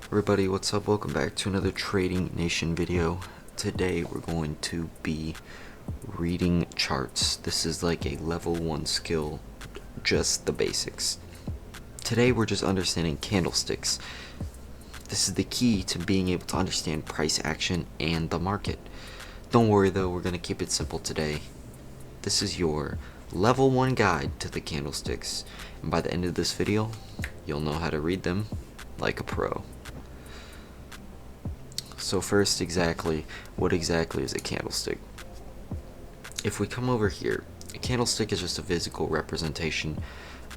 Everybody, what's up? Welcome back to another Trading Nation video. Today we're going to be reading charts. This is like a level 1 skill, just the basics. Today we're just understanding candlesticks. This is the key to being able to understand price action and the market. Don't worry though, we're going to keep it simple today. This is your level 1 guide to the candlesticks, and by the end of this video, you'll know how to read them like a pro. So first, what exactly is a candlestick? If we come over here, a candlestick is just a physical representation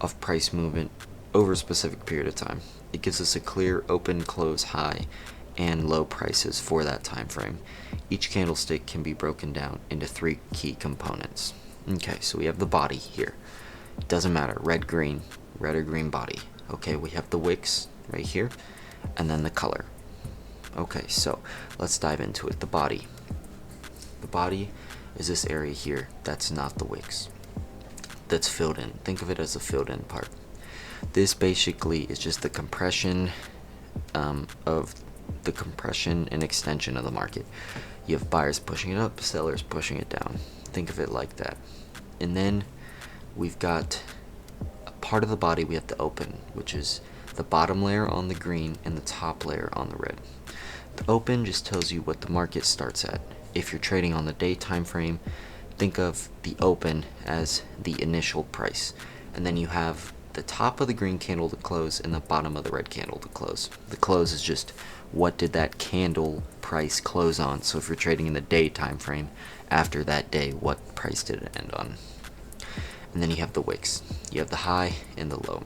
of price movement over a specific period of time. It gives us a clear open, close, high, and low prices for that time frame. Each candlestick can be broken down into 3 key components. Okay, so we have the body here. It doesn't matter, red or green body. Okay, we have the wicks right here, and then the color. Okay, so let's dive into it. The body. The body is this area here that's not the wicks. That's filled in. Think of it as a filled in part. This basically is just the compression and extension of the market. You have buyers pushing it up, sellers pushing it down. Think of it like that. And then we've got a part of the body we have to open, which is the bottom layer on the green and the top layer on the red. The open just tells you what the market starts at. If you're trading on the day time frame, think of the open as the initial price. And then you have the top of the green candle to close and the bottom of the red candle to close. The close is just what did that candle price close on. So if you're trading in the day time frame, after that day, what price did it end on? And then you have the wicks. You have the high and the low.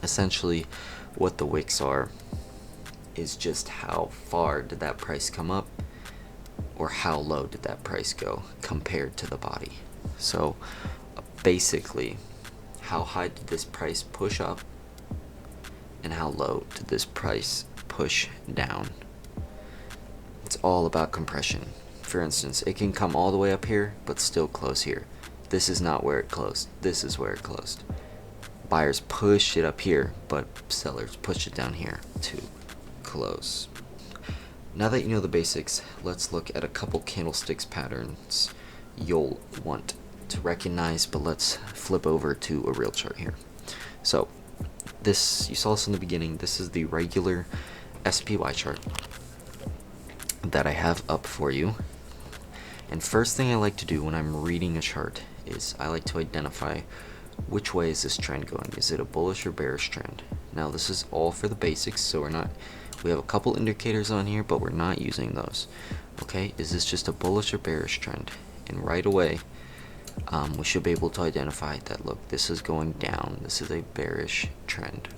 Essentially, what the wicks are is just how far did that price come up or how low did that price go compared to the body. So basically, how high did this price push up and how low did this price push down. It's all about compression. For instance, it can come all the way up here but still close here. This is not where it closed. This is where it closed. Buyers push it up here, but sellers push it down here to close. Now that you know the basics, let's look at a couple candlesticks patterns you'll want to recognize, but let's flip over to a real chart here. So this, you saw this in the beginning, this is the regular SPY chart that I have up for you. And first thing I like to do when I'm reading a chart is I like to identify which way is this trend going. Is it a bullish or bearish trend? Now this is all for the basics, so we have a couple indicators on here, but we're not using those. Okay, is this just a bullish or bearish trend? And right away, we should be able to identify that, look, this is going down. This is a bearish trend.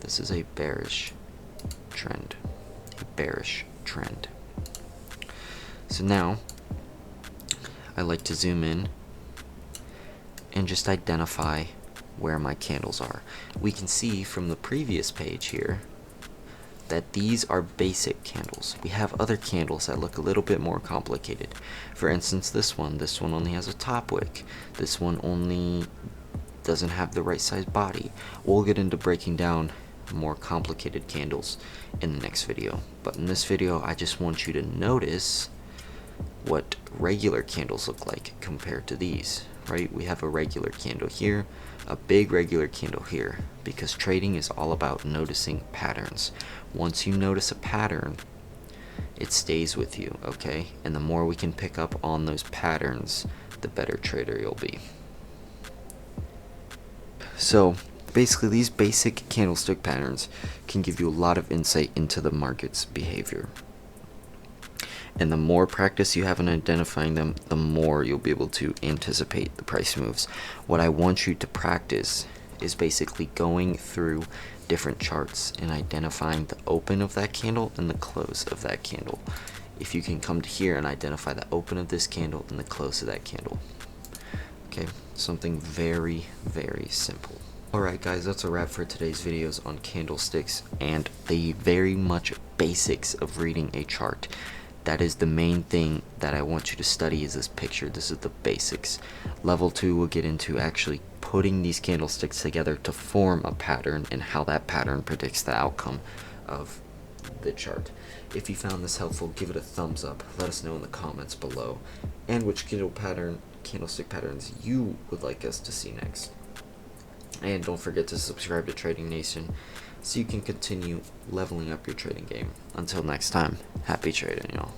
This is a bearish trend. A bearish trend. So now, I like to zoom in and just identify where my candles are. We can see from the previous page here that these are basic candles. We have other candles that look a little bit more complicated. For instance, this one only has a top wick. This one only doesn't have the right size body. We'll get into breaking down more complicated candles in the next video. But in this video, I just want you to notice what regular candles look like compared to these, right? We have a regular candle here, a big regular candle here, because trading is all about noticing patterns. Once you notice a pattern, it stays with you, okay? And the more we can pick up on those patterns, the better trader you'll be. So basically, these basic candlestick patterns can give you a lot of insight into the market's behavior. And the more practice you have in identifying them, the more you'll be able to anticipate the price moves. What I want you to practice is basically going through different charts and identifying the open of that candle and the close of that candle. If you can come to here and identify the open of this candle and the close of that candle. Okay, something very, very simple. Alright guys, that's a wrap for today's videos on candlesticks and the very much basics of reading a chart. That is the main thing that I want you to study, is this picture. This is the basics. Level 2 we'll get into actually putting these candlesticks together to form a pattern, and how that pattern predicts the outcome of the chart. If you found this helpful, give it a thumbs up. Let us know in the comments below, and which candlestick patterns you would like us to see next. And don't forget to subscribe to Trading Nation so you can continue leveling up your trading game. Until next time, happy trading, y'all.